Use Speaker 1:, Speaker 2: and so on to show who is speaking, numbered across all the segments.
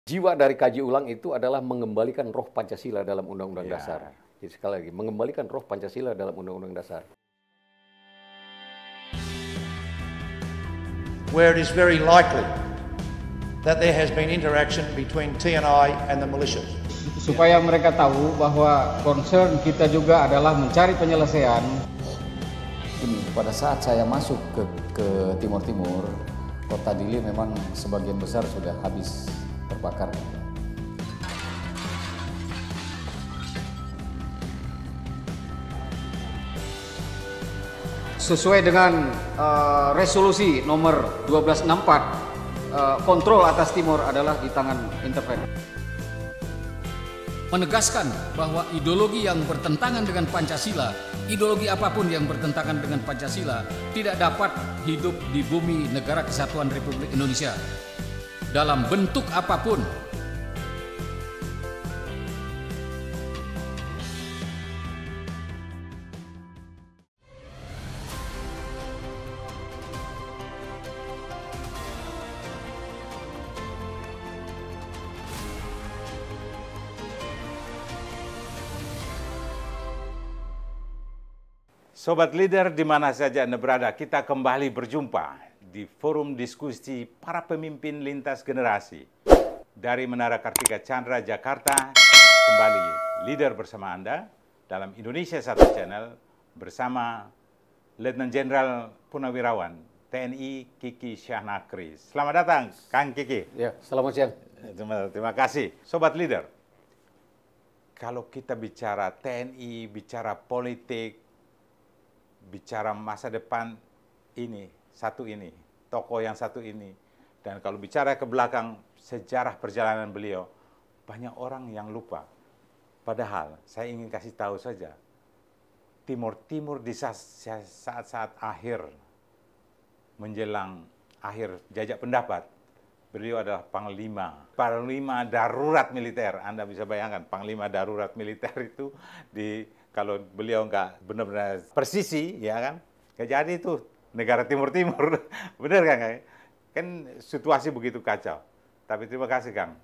Speaker 1: Jiwa dari kaji ulang itu adalah mengembalikan roh Pancasila dalam Undang-Undang
Speaker 2: Ya.
Speaker 1: Dasar. Jadi sekali lagi, mengembalikan roh Pancasila dalam Undang-Undang Dasar.
Speaker 3: Where it is very likely that there has been interaction between TNI and the militias.
Speaker 4: Supaya mereka tahu bahwa concern kita juga adalah mencari penyelesaian.
Speaker 5: Ini pada saat saya masuk ke Timur Timur, kota Dili memang sebagian besar sudah habis terbakar.
Speaker 4: Sesuai dengan resolusi nomor 1264, kontrol atas Timur adalah di tangan Interven.
Speaker 6: Menegaskan bahwa ideologi yang bertentangan dengan Pancasila, ideologi apapun yang bertentangan dengan Pancasila tidak dapat hidup di bumi negara kesatuan Republik Indonesia dalam bentuk apapun.
Speaker 2: Sobat Leader, di mana saja Anda berada, kita kembali berjumpa di forum diskusi para pemimpin lintas generasi. Dari Menara Kartika Chandra, Jakarta, kembali Leader bersama Anda dalam Indonesia Satu Channel bersama Letnan Jenderal Purnawirawan TNI Kiki Syahnakri. Selamat datang, Kang Kiki.
Speaker 1: Ya, selamat siang.
Speaker 2: Terima kasih. Sobat Leader, kalau kita bicara TNI, bicara politik, bicara masa depan ini, tokoh yang satu ini. Dan kalau bicara ke belakang sejarah perjalanan beliau, banyak orang yang lupa. Padahal saya ingin kasih tahu saja, Timur di saat-saat akhir, menjelang akhir jajak pendapat, beliau adalah Panglima darurat militer. Anda bisa bayangkan, Panglima darurat militer itu kalau beliau nggak benar-benar persisi, ya kan, nggak jadi itu negara Timur, benar kan? Kan situasi begitu kacau. Tapi terima kasih Kang,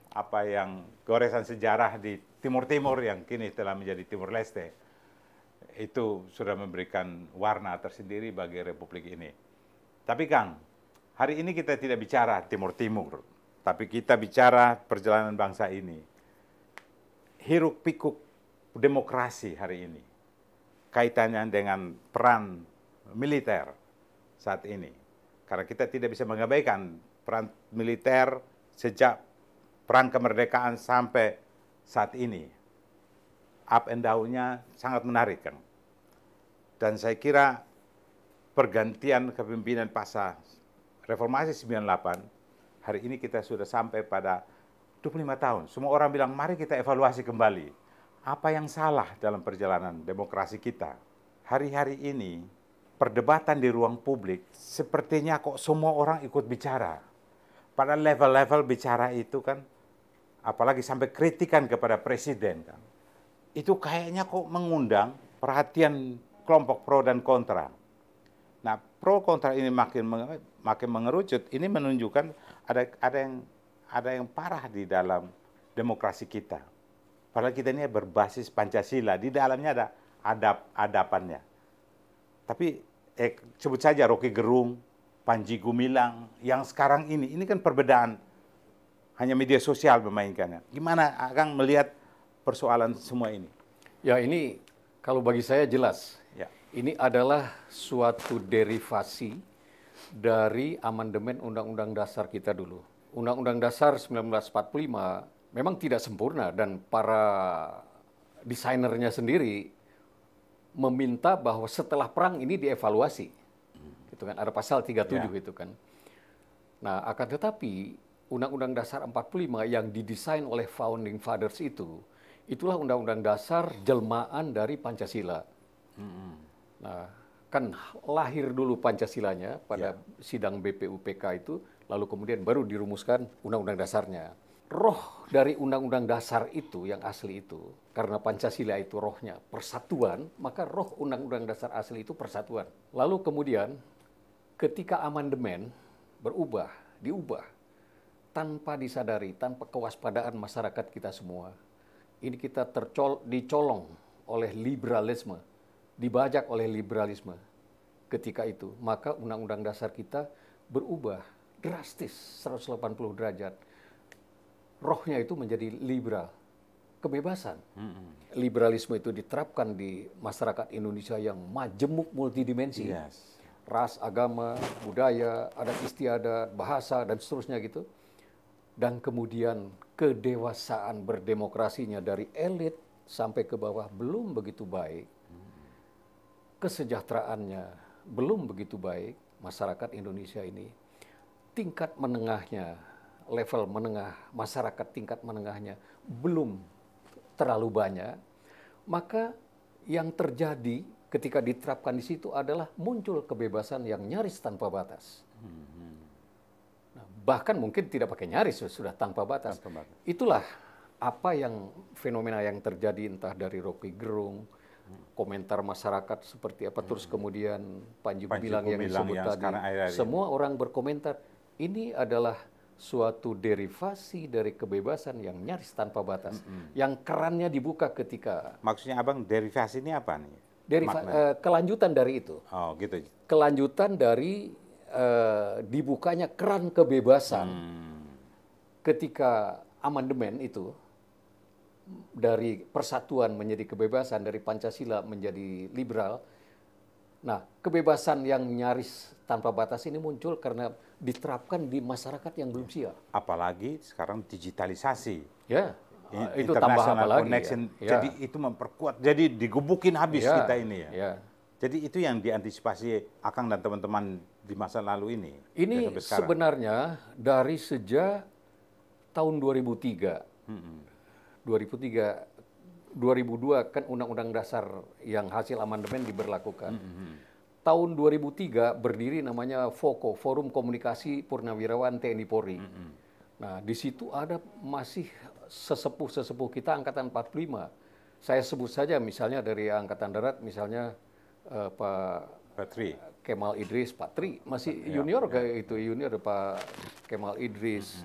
Speaker 2: apa yang goresan sejarah di Timur yang kini telah menjadi Timur Leste, itu sudah memberikan warna tersendiri bagi Republik ini. Tapi Kang, hari ini kita tidak bicara Timur, tapi kita bicara perjalanan bangsa ini. Hiruk pikuk demokrasi hari ini, kaitannya dengan peran militer saat ini. Karena kita tidak bisa mengabaikan peran militer sejak perang kemerdekaan sampai saat ini. Up and down-nya sangat menarik, Kang. Dan saya kira pergantian kepemimpinan pasca Reformasi 98, hari ini kita sudah sampai pada 25 tahun. Semua orang bilang, mari kita evaluasi kembali. Apa yang salah dalam perjalanan demokrasi kita? Hari-hari ini, perdebatan di ruang publik, sepertinya kok semua orang ikut bicara. Pada level-level bicara itu kan, apalagi sampai kritikan kepada presiden kan, itu kayaknya kok mengundang perhatian kelompok pro dan kontra. Nah, pro kontra ini makin mengerucut. Ini menunjukkan ada yang parah di dalam demokrasi kita. Padahal kita ini berbasis Pancasila, di dalamnya ada adapannya. Tapi sebut saja Rocky Gerung, Panji Gumilang, yang sekarang ini kan perbedaan, hanya media sosial memainkannya. Gimana Kang melihat persoalan semua ini?
Speaker 1: Ya, ini kalau bagi saya jelas.
Speaker 2: Ya.
Speaker 1: Ini adalah suatu derivasi dari amandemen Undang-Undang Dasar kita dulu. Undang-Undang Dasar 1945 memang tidak sempurna, dan para desainernya sendiri meminta bahwa setelah perang ini dievaluasi. Gitu kan, ada pasal 37 itu kan. Nah, akan tetapi Undang-Undang Dasar 45 yang didesain oleh founding fathers itulah Undang-Undang Dasar jelmaan dari Pancasila. Nah, kan lahir dulu Pancasilanya pada sidang BPUPK itu, lalu kemudian baru dirumuskan Undang-Undang Dasarnya. Roh dari Undang-Undang Dasar itu yang asli itu, karena Pancasila itu rohnya persatuan, maka roh Undang-Undang Dasar asli itu persatuan. Lalu kemudian ketika amandemen diubah, tanpa disadari, tanpa kewaspadaan masyarakat kita semua, ini kita dicolong oleh liberalisme, dibajak oleh liberalisme ketika itu. Maka Undang-Undang Dasar kita berubah drastis 180 derajat. Rohnya itu menjadi liberal, kebebasan. Liberalisme itu diterapkan di masyarakat Indonesia yang majemuk multidimensi.
Speaker 2: Yes.
Speaker 1: Ras, agama, budaya, adat istiadat, bahasa, dan seterusnya gitu. Dan kemudian kedewasaan berdemokrasinya dari elit sampai ke bawah belum begitu baik. Kesejahteraannya belum begitu baik, masyarakat Indonesia ini. Tingkat menengahnya, level menengah, masyarakat tingkat menengahnya belum terlalu banyak. Maka yang terjadi ketika diterapkan di situ adalah muncul kebebasan yang nyaris tanpa batas. Nah, bahkan mungkin tidak pakai nyaris, sudah tanpa batas. Itulah apa yang fenomena yang terjadi entah dari Rocky Gerung, komentar masyarakat seperti apa, terus kemudian Panji Gumilang yang disebut tadi. Semua orang berkomentar, ini adalah suatu derivasi dari kebebasan yang nyaris tanpa batas. Yang kerannya dibuka ketika...
Speaker 2: Maksudnya Abang, derivasi ini apa nih?
Speaker 1: Kelanjutan dari itu.
Speaker 2: Oh, gitu.
Speaker 1: Kelanjutan dari dibukanya keran kebebasan ketika amandemen itu dari persatuan menjadi kebebasan, dari Pancasila menjadi liberal. Nah, kebebasan yang nyaris tanpa batas ini muncul karena diterapkan di masyarakat yang belum siap.
Speaker 2: Apalagi sekarang digitalisasi.
Speaker 1: Ya, itu tambah apa lagi?
Speaker 2: Connection,
Speaker 1: ya.
Speaker 2: Jadi itu memperkuat. Jadi digebukin habis
Speaker 1: ya,
Speaker 2: kita ini ya.
Speaker 1: Ya.
Speaker 2: Jadi itu yang diantisipasi Akang dan teman-teman di masa lalu ini.
Speaker 1: Ini sebenarnya dari sejak tahun 2003. 2002 kan Undang-Undang Dasar yang hasil amandemen diberlakukan. Tahun 2003 berdiri namanya FOKO, Forum Komunikasi Purnawirawan TNI Polri. Nah, di situ ada masih sesepuh-sesepuh kita Angkatan 45. Saya sebut saja misalnya dari Angkatan Darat, misalnya Pak
Speaker 2: Patri.
Speaker 1: Kemal Idris, Pak Tri, masih junior kayak itu, junior Pak Kemal Idris.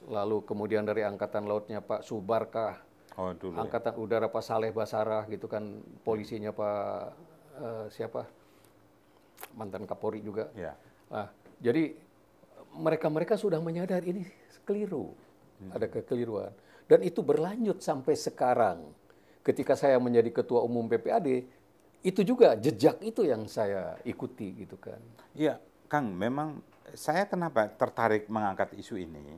Speaker 1: Lalu kemudian dari Angkatan Lautnya Pak Subarkah.
Speaker 2: Oh, dulu,
Speaker 1: Angkatan Udara Pak Saleh Basarah gitu kan, polisinya Pak siapa, mantan Kapolri juga.
Speaker 2: Ya.
Speaker 1: Nah, jadi mereka sudah menyadari ini keliru, ada kekeliruan, dan itu berlanjut sampai sekarang. Ketika saya menjadi ketua umum PPAD, itu juga jejak itu yang saya ikuti gitu kan.
Speaker 2: Iya, Kang, memang saya kenapa tertarik mengangkat isu ini?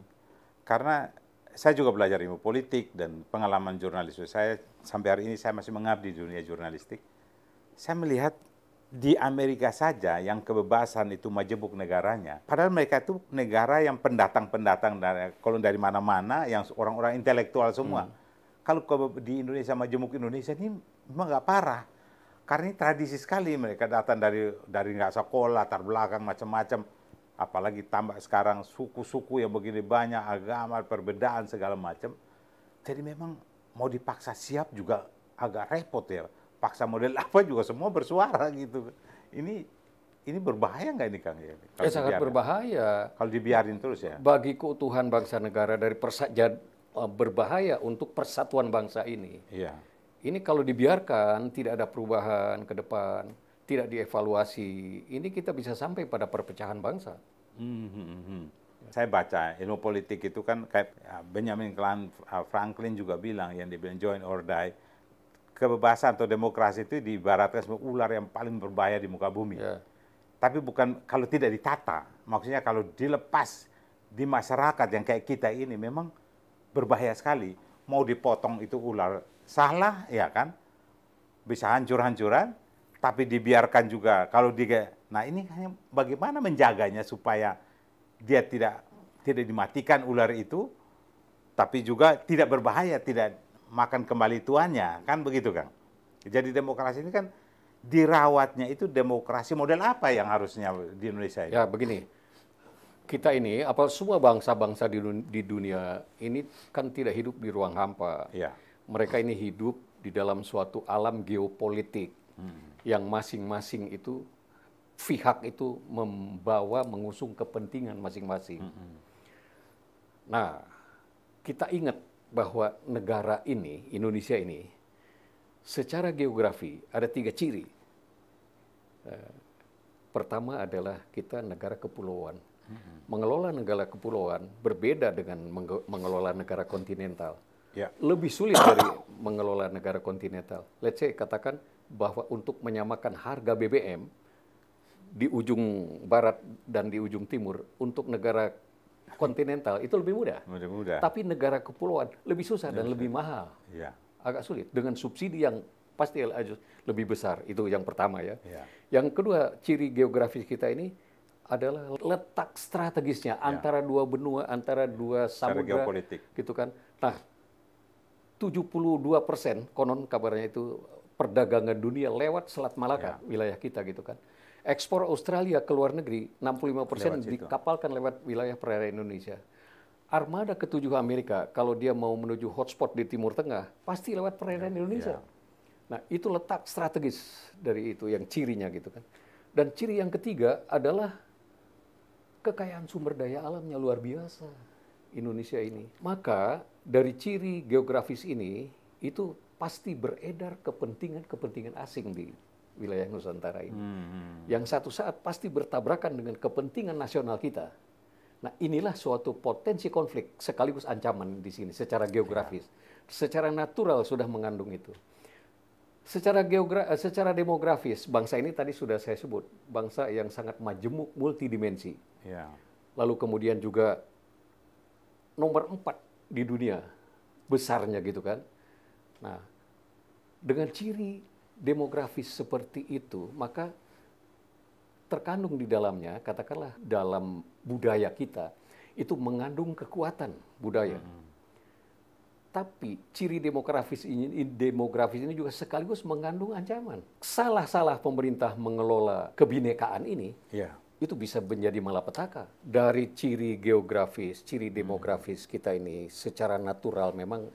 Speaker 2: Karena saya juga belajar ilmu politik dan pengalaman jurnalisme. Saya sampai hari ini saya masih mengabdi di dunia jurnalistik. Saya melihat di Amerika saja yang kebebasan itu majemuk negaranya. Padahal mereka itu negara yang pendatang-pendatang dari mana-mana, yang orang-orang intelektual semua. Kalau di Indonesia, majemuk Indonesia ini memang nggak parah. Karena ini tradisi sekali, mereka datang dari nggak sekolah, latar belakang macam-macam. Apalagi tambah sekarang suku-suku yang begini banyak, agama, perbedaan segala macam. Jadi memang mau dipaksa siap juga agak repot ya. Paksa model apa juga semua bersuara gitu. Ini berbahaya nggak ini Kang? Ya,
Speaker 1: sangat berbahaya.
Speaker 2: Kalau dibiarin terus ya.
Speaker 1: Bagi keutuhan bangsa negara, dari berbahaya untuk persatuan bangsa ini.
Speaker 2: Iya.
Speaker 1: Ini kalau dibiarkan tidak ada perubahan ke depan, tidak dievaluasi, ini kita bisa sampai pada perpecahan bangsa.
Speaker 2: Saya baca ilmu politik itu kan kayak Benjamin Franklin juga bilang, yang dia bilang join or die. Kebebasan atau demokrasi itu diibaratkan sebagai ular yang paling berbahaya di muka bumi.
Speaker 1: Ya.
Speaker 2: Tapi bukan kalau tidak ditata, maksudnya kalau dilepas di masyarakat yang kayak kita ini memang berbahaya sekali. Mau dipotong itu ular salah ya kan, bisa hancur-hancuran. Tapi dibiarkan juga kalau nah ini hanya bagaimana menjaganya supaya dia tidak dimatikan ular itu, tapi juga tidak berbahaya, tidak makan kembali tuannya, kan begitu Kang. Jadi demokrasi ini kan dirawatnya itu demokrasi model apa yang harusnya di Indonesia ini?
Speaker 1: Ya begini, kita ini semua bangsa-bangsa di dunia ini kan tidak hidup di ruang hampa.
Speaker 2: Ya.
Speaker 1: Mereka ini hidup di dalam suatu alam geopolitik. Yang masing-masing itu pihak itu mengusung kepentingan masing-masing. Nah, kita ingat bahwa negara ini, Indonesia ini, secara geografi ada 3 ciri. Pertama adalah kita negara kepulauan. Mengelola negara kepulauan berbeda dengan mengelola negara kontinental.
Speaker 2: Ya.
Speaker 1: Lebih sulit dari mengelola negara kontinental. Let's say katakan bahwa untuk menyamakan harga BBM di ujung barat dan di ujung timur untuk negara kontinental itu lebih mudah.
Speaker 2: Mudah-mudah.
Speaker 1: Tapi negara kepulauan lebih susah dan lebih mahal.
Speaker 2: Ya.
Speaker 1: Agak sulit dengan subsidi yang pasti lebih besar. Itu yang pertama ya.
Speaker 2: Ya.
Speaker 1: Yang kedua, ciri geografis kita ini adalah letak strategisnya antara dua benua, antara dua
Speaker 2: Secara
Speaker 1: samudra,
Speaker 2: geopolitik.
Speaker 1: gitu kan. Nah, 72% konon kabarnya itu perdagangan dunia lewat Selat Malaka, wilayah kita gitu kan. Ekspor Australia ke luar negeri 65% dikapalkan lewat wilayah perairan Indonesia. Armada ke-7 Amerika kalau dia mau menuju hotspot di Timur Tengah pasti lewat perairan Indonesia. Nah, itu letak strategis dari itu yang cirinya gitu kan. Dan ciri yang ketiga adalah kekayaan sumber daya alamnya luar biasa Indonesia ini. Maka dari ciri geografis ini itu pasti beredar kepentingan-kepentingan asing di wilayah Nusantara ini. Yang satu saat pasti bertabrakan dengan kepentingan nasional kita. Nah, inilah suatu potensi konflik sekaligus ancaman di sini secara geografis. Secara natural sudah mengandung itu. Secara demografis, bangsa ini tadi sudah saya sebut, bangsa yang sangat majemuk, multidimensi.
Speaker 2: Ya.
Speaker 1: Lalu kemudian juga nomor 4 di dunia, besarnya gitu kan. Nah, dengan ciri demografis seperti itu, maka terkandung di dalamnya, katakanlah dalam budaya kita, itu mengandung kekuatan budaya. Tapi ciri demografis ini juga sekaligus mengandung ancaman. Salah-salah pemerintah mengelola kebinekaan ini, itu bisa menjadi malapetaka. Dari ciri geografis, ciri demografis kita ini secara natural memang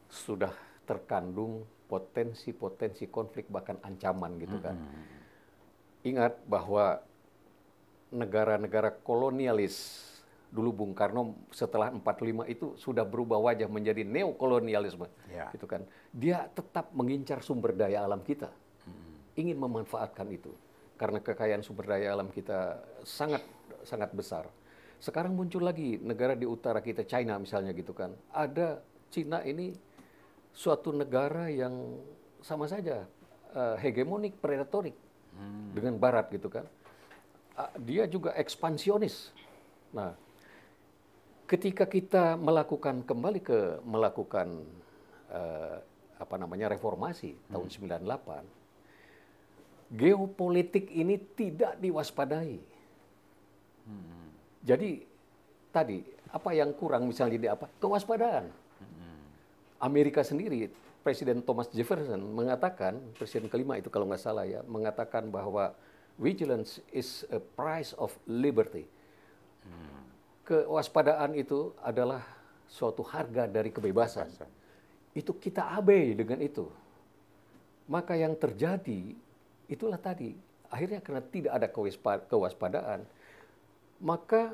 Speaker 1: sudah terkandung potensi-potensi konflik bahkan ancaman gitu kan. Ingat bahwa negara-negara kolonialis dulu Bung Karno setelah 45 itu sudah berubah wajah menjadi neokolonialisme, gitu kan. Dia tetap mengincar sumber daya alam kita, ingin memanfaatkan itu karena kekayaan sumber daya alam kita sangat sangat besar. Sekarang muncul lagi negara di utara kita, China misalnya gitu kan. Ada Cina ini suatu negara yang sama saja hegemonik, predatorik dengan Barat gitu kan. Dia juga ekspansionis. Nah, ketika kita melakukan reformasi tahun 98, geopolitik ini tidak diwaspadai. Jadi tadi apa yang kurang misalnya di apa? Kewaspadaan. Amerika sendiri, Presiden Thomas Jefferson mengatakan, presiden kelima itu kalau nggak salah ya, mengatakan bahwa vigilance is a price of liberty. Kewaspadaan itu adalah suatu harga dari kebebasan. Itu kita abai dengan itu. Maka yang terjadi, itulah tadi. Akhirnya karena tidak ada kewaspadaan, maka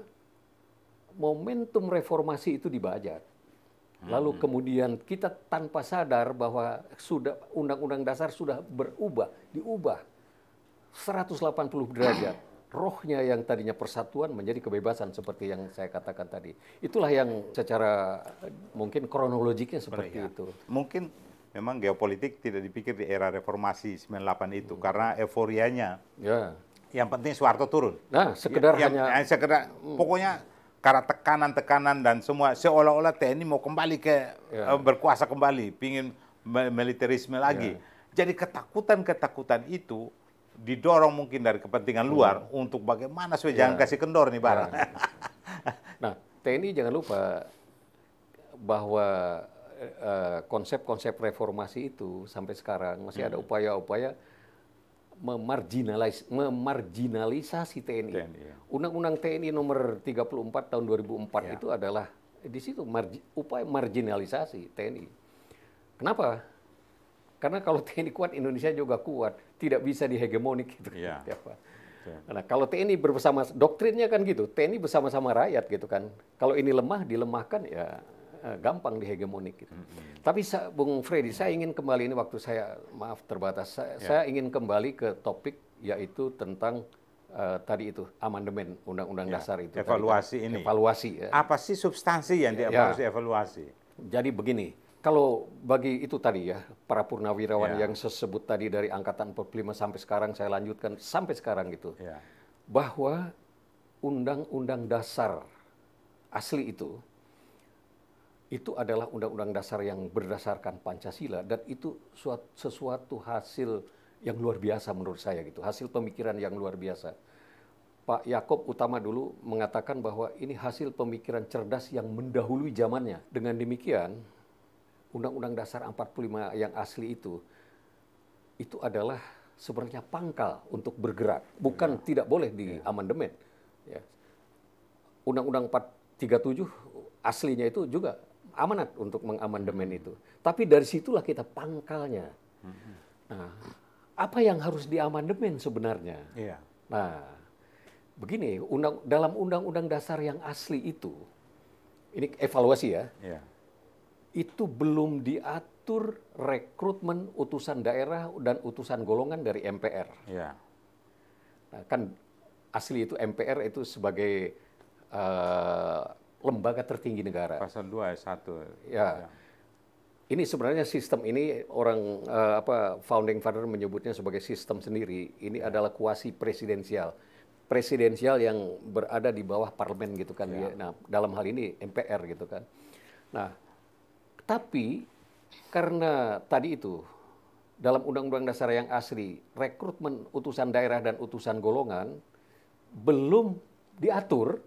Speaker 1: momentum reformasi itu dibajak. Lalu kemudian kita tanpa sadar bahwa sudah Undang-Undang Dasar sudah diubah 180 derajat. Rohnya yang tadinya persatuan menjadi kebebasan seperti yang saya katakan tadi. Itulah yang secara mungkin kronologiknya seperti itu.
Speaker 2: Mungkin memang geopolitik tidak dipikir di era reformasi 98 itu karena euforianya. Yang penting Soeharto turun.
Speaker 1: Nah, sekedar hanya
Speaker 2: pokoknya karena tekanan-tekanan dan semua seolah-olah TNI mau kembali ke berkuasa kembali, pingin militerisme lagi. Jadi ketakutan-ketakutan itu didorong mungkin dari kepentingan luar untuk bagaimana supaya jangan kasih kendor nih Barat.
Speaker 1: Nah, TNI jangan lupa bahwa konsep-konsep reformasi itu sampai sekarang masih ada upaya-upaya memarginalisasi TNI. Undang-Undang TNI nomor 34 tahun 2004 itu adalah di situ upaya marginalisasi TNI. Kenapa? Karena kalau TNI kuat, Indonesia juga kuat. Tidak bisa dihegemonik gitu. Nah, kalau TNI bersama, doktrinnya kan gitu, TNI bersama-sama rakyat gitu kan. Kalau ini lemah, dilemahkan ya gampang dihegemonik gitu. Tapi Bung Freddy, saya ingin kembali, ini waktu saya maaf terbatas, saya ingin kembali ke topik yaitu tentang tadi itu amandemen Undang-Undang Dasar itu.
Speaker 2: Evaluasi
Speaker 1: tadi,
Speaker 2: ini.
Speaker 1: Evaluasi. Ya.
Speaker 2: Apa sih substansi yang harus dievaluasi?
Speaker 1: Jadi begini, kalau bagi itu tadi ya, para purnawirawan yang saya sebut tadi dari Angkatan 45 sampai sekarang, saya lanjutkan sampai sekarang gitu, bahwa Undang-Undang Dasar asli itu adalah Undang-Undang Dasar yang berdasarkan Pancasila, dan itu sesuatu hasil yang luar biasa menurut saya gitu, hasil pemikiran yang luar biasa. Pak Yaakob Utama dulu mengatakan bahwa ini hasil pemikiran cerdas yang mendahului zamannya. Dengan demikian, Undang-Undang Dasar 45 yang asli itu adalah sebenarnya pangkal untuk bergerak, bukan tidak boleh di amandemen. Ya. Undang-Undang 437 aslinya itu juga amanat untuk mengamandemen itu. Tapi dari situlah kita pangkalnya. Nah, apa yang harus diamandemen sebenarnya? Nah, begini, dalam Undang-Undang Dasar yang asli itu, ini evaluasi ya, itu belum diatur rekrutmen utusan daerah dan utusan golongan dari MPR. Nah, kan asli itu MPR itu sebagai lembaga tertinggi negara.
Speaker 2: Pasal 2 ayat 1.
Speaker 1: Ya. Ini sebenarnya sistem ini orang founding father menyebutnya sebagai sistem sendiri. Ini adalah kuasi presidensial. Presidensial yang berada di bawah parlemen gitu kan. Nah, dalam hal ini MPR gitu kan. Nah, tapi karena tadi itu dalam Undang-Undang Dasar yang asli, rekrutmen utusan daerah dan utusan golongan belum diatur,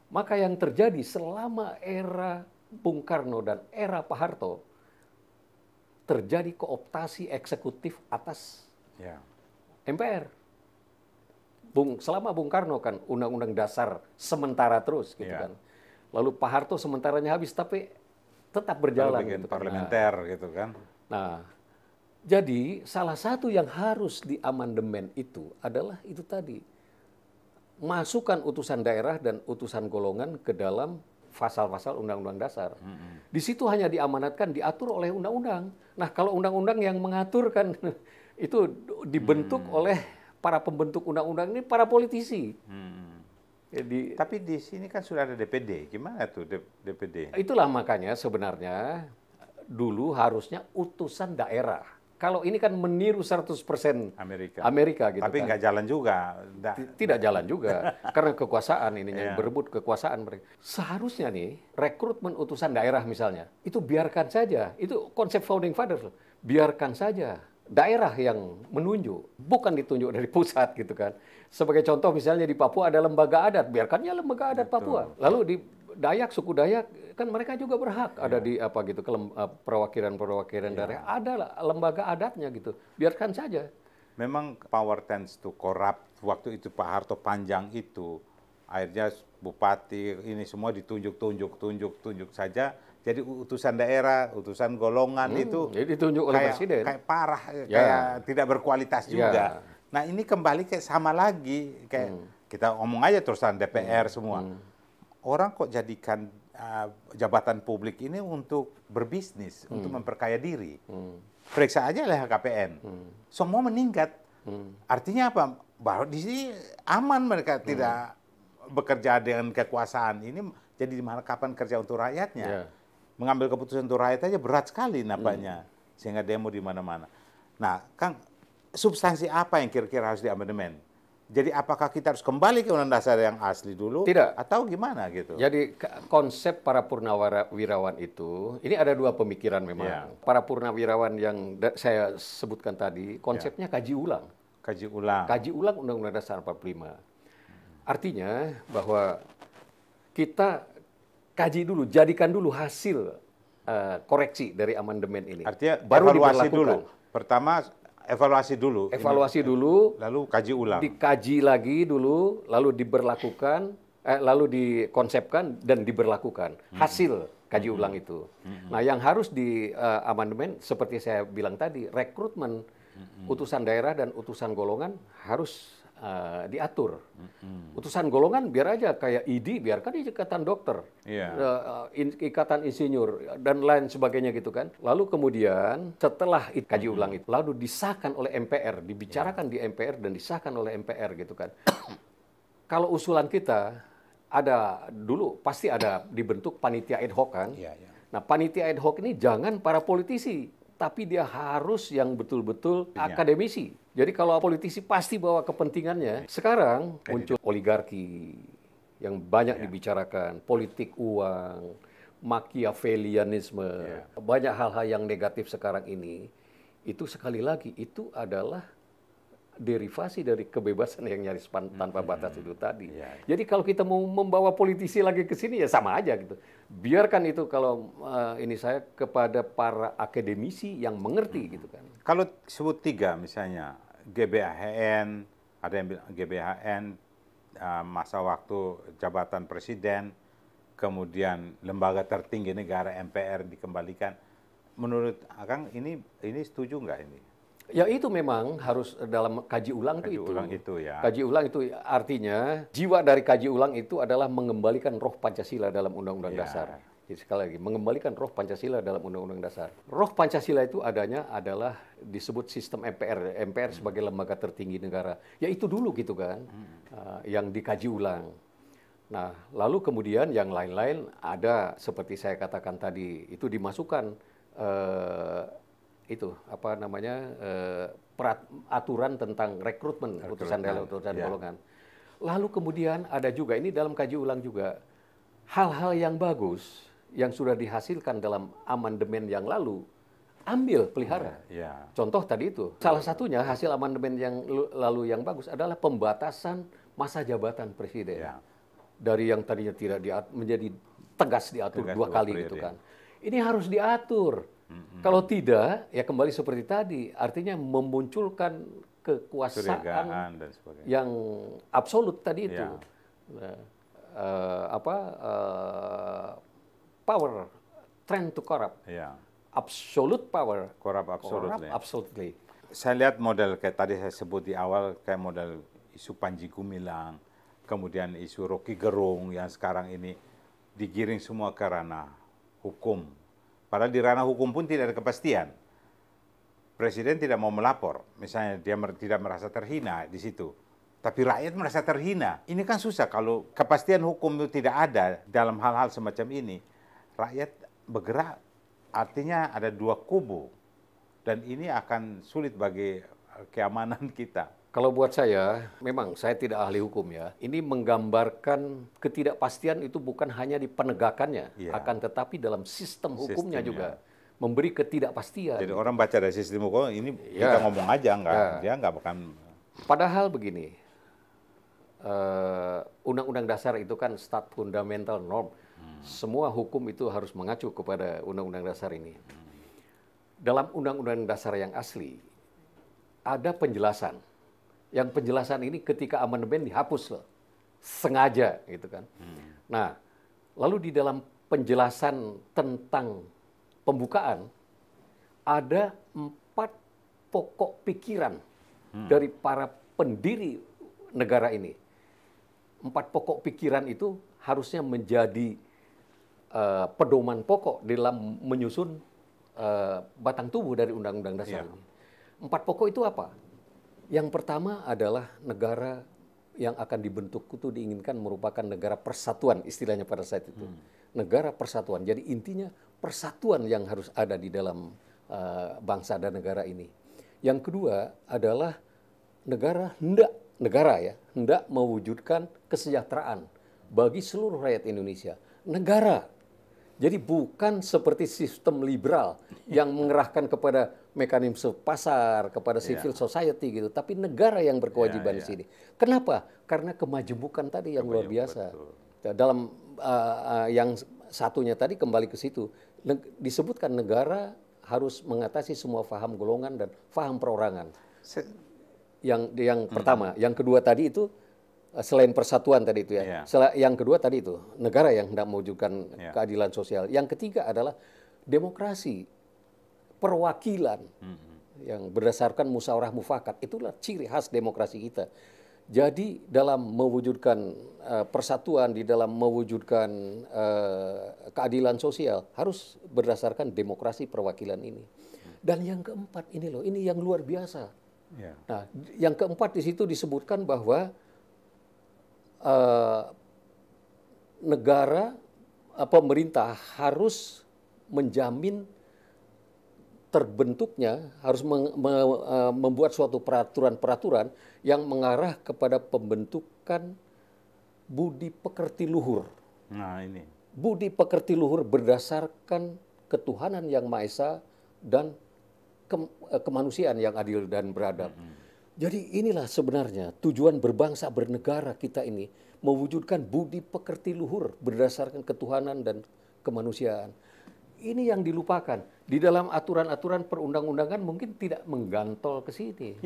Speaker 1: maka yang terjadi selama era Bung Karno dan era Pak Harto, terjadi kooptasi eksekutif atas MPR. Selama Bung Karno kan Undang-Undang Dasar sementara terus gitu kan. Lalu Pak Harto sementaranya habis tapi tetap berjalan gitu kan.
Speaker 2: Parlementer gitu kan.
Speaker 1: Nah, jadi salah satu yang harus diamandemen itu adalah itu tadi. Masukkan utusan daerah dan utusan golongan ke dalam pasal-pasal Undang-Undang Dasar. Di situ hanya diamanatkan, diatur oleh undang-undang. Nah, kalau undang-undang yang mengatur kan itu dibentuk oleh para pembentuk undang-undang ini, para politisi. Jadi,
Speaker 2: tapi di sini kan sudah ada DPD. Gimana tuh DPD?
Speaker 1: Itulah makanya sebenarnya dulu harusnya utusan daerah. Kalau ini kan meniru 100% Amerika gitu.
Speaker 2: Tapi nggak jalan juga.
Speaker 1: Tidak jalan juga. Karena kekuasaan ininya, berebut kekuasaan mereka. Seharusnya nih, rekrutmen utusan daerah misalnya, itu biarkan saja. Itu konsep founding fathers. Biarkan saja daerah yang menunjuk, bukan ditunjuk dari pusat gitu kan. Sebagai contoh misalnya di Papua ada lembaga adat, biarkannya lembaga adat Papua. Lalu di Dayak, suku Dayak, kan mereka juga berhak ada di perwakilan daerah, ada lembaga adatnya gitu, biarkan saja.
Speaker 2: Memang power tends to corrupt. Waktu itu Pak Harto panjang itu, akhirnya bupati ini semua ditunjuk saja. Jadi utusan daerah, utusan golongan itu
Speaker 1: ditunjuk oleh presiden.
Speaker 2: Kayak parah, kayak tidak berkualitas juga. Nah ini kembali kayak sama lagi, kayak kita omong aja terusan DPR semua. Orang kok jadikan jabatan publik ini untuk berbisnis, untuk memperkaya diri. Periksa aja LHKPN. Semua meningkat. Artinya apa? Bahwa di sini aman, mereka tidak bekerja dengan kekuasaan. Ini jadi kapan kerja untuk rakyatnya. Mengambil keputusan untuk rakyat aja berat sekali nampaknya. Sehingga demo di mana-mana. Nah, Kang, substansi apa yang kira-kira harus diamandemen? Jadi apakah kita harus kembali ke Undang-Undang Dasar yang asli dulu?
Speaker 1: Tidak.
Speaker 2: Atau gimana gitu?
Speaker 1: Jadi konsep para purnawirawan itu, ini ada dua pemikiran memang. Para purnawirawan yang saya sebutkan tadi, konsepnya kaji ulang.
Speaker 2: Kaji ulang.
Speaker 1: Kaji ulang Undang-Undang Dasar 45. Artinya bahwa kita kaji dulu, jadikan dulu hasil koreksi dari amandemen ini.
Speaker 2: Artinya
Speaker 1: baru
Speaker 2: evaluasi
Speaker 1: diberlakukan.
Speaker 2: dulu. Pertama evaluasi dulu.
Speaker 1: Evaluasi dulu.
Speaker 2: Lalu kaji ulang.
Speaker 1: Dikaji lagi dulu, lalu diberlakukan, lalu dikonsepkan dan diberlakukan. Hasil kaji ulang itu. Nah, yang harus di amandemen seperti saya bilang tadi, rekrutmen utusan daerah dan utusan golongan harus diatur. Utusan golongan biar aja kayak ID, biarkan di ikatan dokter, ikatan insinyur dan lain sebagainya gitu kan. Lalu kemudian setelah kaji ulang itu, lalu disahkan oleh MPR, dibicarakan di MPR dan disahkan oleh MPR gitu kan. Kalau usulan kita ada dulu pasti ada dibentuk panitia ad hoc kan. Nah, panitia ad hoc ini jangan para politisi, tapi dia harus yang betul-betul akademisi. Jadi kalau politisi pasti bawa kepentingannya. Sekarang muncul oligarki yang banyak dibicarakan, politik uang, machiavellianisme, banyak hal-hal yang negatif sekarang ini. Itu sekali lagi, itu adalah derivasi dari kebebasan yang nyaris tanpa batas itu tadi. Jadi kalau kita mau membawa politisi lagi ke sini ya sama aja gitu. Biarkan itu kalau ini saya kepada para akademisi yang mengerti gitu kan.
Speaker 2: Kalau sebut 3 misalnya GBHN, ada yang bilang GBHN masa waktu jabatan presiden, kemudian lembaga tertinggi negara MPR dikembalikan. Menurut Akang ini setuju nggak ini?
Speaker 1: Ya itu memang harus dalam kaji ulang itu. Kaji ulang itu artinya jiwa dari kaji ulang itu adalah mengembalikan roh Pancasila dalam Undang-Undang Dasar. Jadi sekali lagi mengembalikan roh Pancasila dalam Undang-Undang Dasar. Roh Pancasila itu adanya adalah disebut sistem MPR, MPR sebagai lembaga tertinggi negara. Ya itu dulu gitu kan, yang dikaji ulang. Nah lalu kemudian yang lain-lain ada seperti saya katakan tadi itu dimasukkan. Itu apa namanya aturan tentang rekrutmen utusan golongan. Lalu kemudian ada juga ini dalam kaji ulang juga hal-hal yang bagus yang sudah dihasilkan dalam amandemen yang lalu ambil pelihara. Contoh tadi itu salah satunya hasil amandemen yang lalu yang bagus adalah pembatasan masa jabatan presiden dari yang tadinya tidak menjadi tegas diatur 2 kali gitu kan. Ini harus diatur. Kalau tidak, ya kembali seperti tadi, artinya memunculkan kekuasaan
Speaker 2: dan sebagainya.
Speaker 1: Yang absolut tadi itu, power, trend to corrupt, absolute power,
Speaker 2: corrupt
Speaker 1: absolutely.
Speaker 2: Saya lihat model kayak tadi saya sebut di awal, kayak model isu Panji Gumilang, kemudian isu Rocky Gerung yang sekarang ini digiring semua ke ranah hukum. Padahal di ranah hukum pun tidak ada kepastian. Presiden tidak mau melapor, misalnya dia tidak merasa terhina di situ. Tapi rakyat merasa terhina. Ini kan susah kalau kepastian hukum itu tidak ada dalam hal-hal semacam ini. Rakyat bergerak, artinya ada 2 kubu. Dan ini akan sulit bagi keamanan kita.
Speaker 1: Kalau buat saya, memang saya tidak ahli hukum ya. Ini menggambarkan ketidakpastian itu bukan hanya di penegakannya, akan tetapi dalam sistem hukumnya juga memberi ketidakpastian.
Speaker 2: Jadi orang baca dari sistem hukum ini kita ngomong aja dia nggak bahkan.
Speaker 1: Padahal begini, Undang-Undang Dasar itu kan stat fundamental norm. Semua hukum itu harus mengacu kepada Undang-Undang Dasar ini. Dalam Undang-Undang Dasar yang asli ada penjelasan. Yang penjelasan ini ketika amandemen dihapus loh, sengaja gitu kan. Nah, lalu di dalam penjelasan tentang pembukaan ada 4 pokok pikiran dari para pendiri negara ini. 4 pokok pikiran itu harusnya menjadi pedoman pokok dalam menyusun batang tubuh dari Undang-Undang Dasar ini. 4 pokok itu apa? Yang pertama adalah negara yang akan dibentuk itu diinginkan merupakan negara persatuan, istilahnya pada saat itu. Negara persatuan. Jadi intinya persatuan yang harus ada di dalam bangsa dan negara ini. Yang kedua adalah negara hendak mewujudkan kesejahteraan bagi seluruh rakyat Indonesia. Negara. Jadi bukan seperti sistem liberal yang mengerahkan kepada mekanisme pasar, kepada civil society gitu, tapi negara yang berkewajiban di sini. Kenapa? Karena kemajemukan tadi yang luar biasa. Dalam yang satunya tadi kembali ke situ, disebutkan negara harus mengatasi semua paham golongan dan paham perorangan. Yang pertama, yang kedua tadi itu selain persatuan tadi itu ya. Yang kedua tadi itu negara yang hendak mewujudkan keadilan sosial. Yang ketiga adalah demokrasi, perwakilan yang berdasarkan musyawarah mufakat. Itulah ciri khas demokrasi kita. Jadi dalam mewujudkan persatuan, di dalam mewujudkan keadilan sosial harus berdasarkan demokrasi perwakilan ini. Dan yang keempat ini loh, ini yang luar biasa.
Speaker 2: Ya.
Speaker 1: Nah, yang keempat di situ disebutkan bahwa negara, pemerintah harus menjamin terbentuknya, harus membuat suatu peraturan-peraturan yang mengarah kepada pembentukan budi pekerti luhur.
Speaker 2: Nah ini.
Speaker 1: Budi pekerti luhur berdasarkan ketuhanan yang Maha Esa dan kemanusiaan yang adil dan beradab. Jadi inilah sebenarnya tujuan berbangsa bernegara kita ini, mewujudkan budi pekerti luhur berdasarkan ketuhanan dan kemanusiaan. Ini yang dilupakan. Di dalam aturan-aturan perundang-undangan mungkin tidak menggantol ke sini.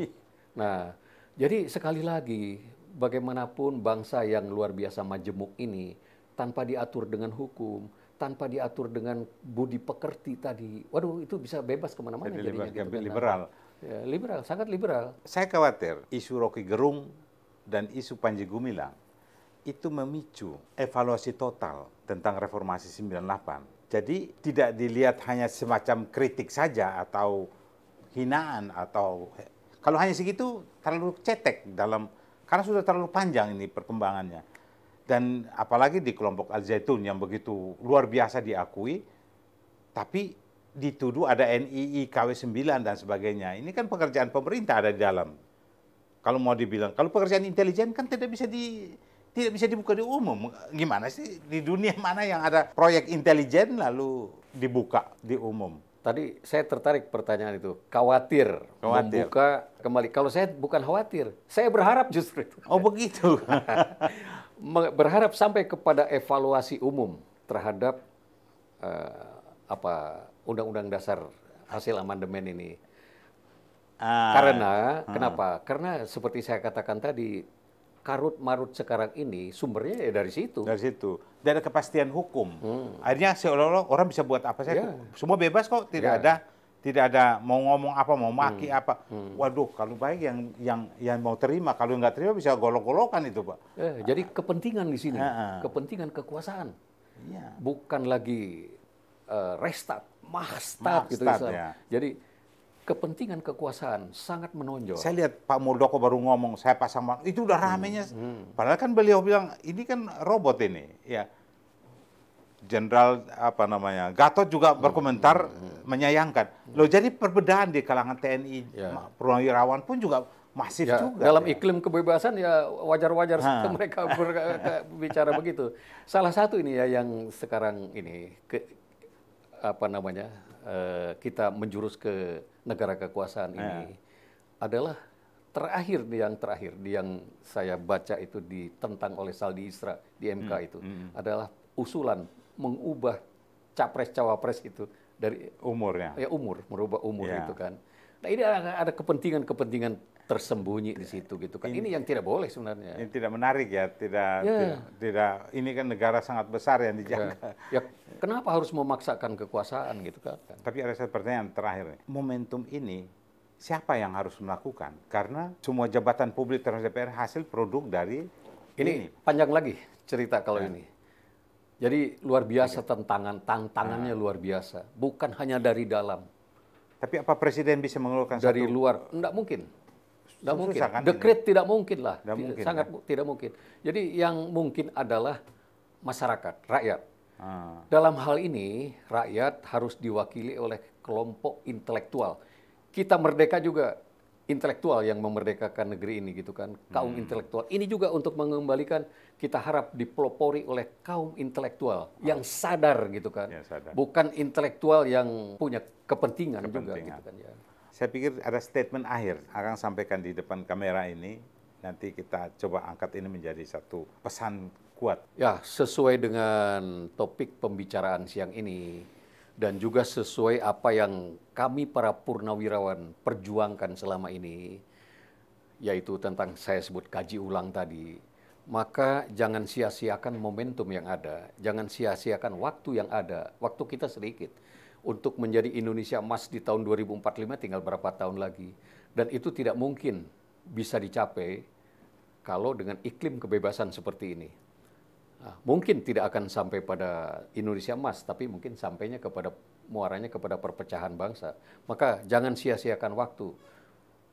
Speaker 1: Nah, jadi sekali lagi, bagaimanapun bangsa yang luar biasa majemuk ini, tanpa diatur dengan hukum, tanpa diatur dengan budi pekerti tadi, waduh itu bisa bebas kemana-mana.
Speaker 2: Jadi
Speaker 1: jadinya gitu kan.
Speaker 2: liberal.
Speaker 1: Ya, liberal, sangat liberal.
Speaker 2: Saya khawatir isu Rocky Gerung dan isu Panji Gumilang itu memicu evaluasi total tentang reformasi 98. Jadi tidak dilihat hanya semacam kritik saja atau hinaan atau kalau hanya segitu terlalu cetek karena sudah terlalu panjang ini perkembangannya. Dan apalagi di kelompok Al Zaitun yang begitu luar biasa diakui, tapi dituduh ada NII, KW9 dan sebagainya. Ini kan pekerjaan pemerintah ada di dalam. Kalau mau dibilang, kalau pekerjaan intelijen kan tidak bisa dibuka di umum. Gimana sih di dunia mana yang ada proyek intelijen lalu dibuka di umum?
Speaker 1: Tadi saya tertarik pertanyaan itu, khawatir membuka kembali. Kalau saya bukan khawatir, saya berharap justru itu.
Speaker 2: Oh begitu.
Speaker 1: Berharap sampai kepada evaluasi umum terhadap Undang-Undang Dasar hasil amandemen ini. Karena kenapa? Karena seperti saya katakan tadi, karut marut sekarang ini sumbernya ya dari situ.
Speaker 2: Dari situ. Dan ada kepastian hukum. Akhirnya seolah-olah orang bisa buat apa saja. Semua bebas kok, tidak ada mau ngomong apa, mau maki apa. Waduh, kalau baik yang mau terima, kalau nggak terima bisa golok-golokan itu, Pak.
Speaker 1: Jadi kepentingan di sini, kepentingan kekuasaan. Bukan lagi restat, mahstat gitu.
Speaker 2: Ya.
Speaker 1: Jadi kepentingan kekuasaan sangat menonjol.
Speaker 2: Saya lihat Pak Muldoko baru ngomong, saya pasang itu udah ramenya. Padahal kan beliau bilang ini kan robot ini, ya. Jenderal Gatot juga berkomentar menyayangkan. Loh jadi perbedaan di kalangan TNI, Purnawirawan pun juga masif juga.
Speaker 1: Dalam iklim kebebasan ya wajar-wajar mereka bicara begitu. Salah satu ini ya yang sekarang ini kita menjurus ke negara kekuasaan ini adalah terakhir yang saya baca itu ditentang oleh Saldi Isra di MK itu adalah usulan mengubah capres-cawapres itu dari
Speaker 2: umurnya.
Speaker 1: Ya merubah umur itu kan. Nah ini ada kepentingan tersembunyi di situ gitu kan. Ini yang tidak boleh sebenarnya.
Speaker 2: Ini tidak menarik ya, tidak. Ini kan negara sangat besar yang dijaga.
Speaker 1: Ya kenapa harus memaksakan kekuasaan gitu kan?
Speaker 2: Tapi ada satu pertanyaan terakhir. Momentum ini siapa yang harus melakukan? Karena semua jabatan publik termasuk DPR hasil produk dari ini.
Speaker 1: Panjang lagi cerita kalau ini. Jadi luar biasa tantangannya luar biasa. Bukan hanya dari dalam.
Speaker 2: Tapi apa presiden bisa mengeluarkan
Speaker 1: dari luar? Enggak mungkin. Tidak mungkin. Dekret tidak mungkin lah. Sangat tidak mungkin. Jadi yang mungkin adalah masyarakat, rakyat. Dalam hal ini, rakyat harus diwakili oleh kelompok intelektual. Kita merdeka juga intelektual yang memerdekakan negeri ini gitu kan, kaum intelektual. Ini juga untuk mengembalikan, kita harap dipelopori oleh kaum intelektual yang sadar gitu kan, bukan intelektual yang punya kepentingan juga gitu kan ya.
Speaker 2: Saya pikir ada statement akhir akan sampaikan di depan kamera ini. Nanti kita coba angkat ini menjadi satu pesan kuat.
Speaker 1: Ya, sesuai dengan topik pembicaraan siang ini. Dan juga sesuai apa yang kami para purnawirawan perjuangkan selama ini, yaitu tentang saya sebut kaji ulang tadi, maka jangan sia-siakan momentum yang ada, jangan sia-siakan waktu yang ada, waktu kita sedikit. Untuk menjadi Indonesia emas di tahun 2045 tinggal berapa tahun lagi. Dan itu tidak mungkin bisa dicapai kalau dengan iklim kebebasan seperti ini. Nah, mungkin tidak akan sampai pada Indonesia emas, tapi mungkin sampainya kepada muaranya kepada perpecahan bangsa. Maka jangan sia-siakan waktu.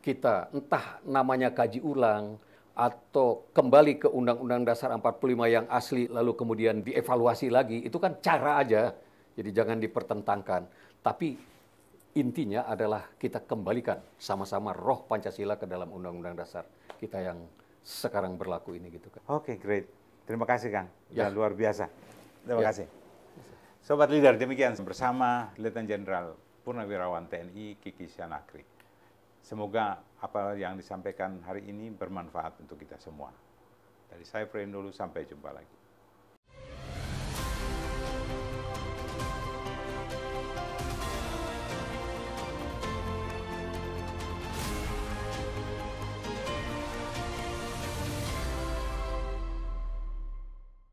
Speaker 1: Kita entah namanya kaji ulang atau kembali ke Undang-Undang Dasar 45 yang asli lalu kemudian dievaluasi lagi, itu kan cara aja. Jadi jangan dipertentangkan. Tapi intinya adalah kita kembalikan sama-sama roh Pancasila ke dalam Undang-Undang Dasar kita yang sekarang berlaku ini gitu kan.
Speaker 2: Oke, great. Terima kasih Kang.
Speaker 1: Ya.
Speaker 2: Luar biasa. Terima
Speaker 1: Ya.
Speaker 2: kasih. Sobat Leader, demikian bersama Letnan Jenderal Purnawirawan TNI Kiki Syanakri. Semoga apa yang disampaikan hari ini bermanfaat untuk kita semua. Dari saya Prem dulu, sampai jumpa lagi.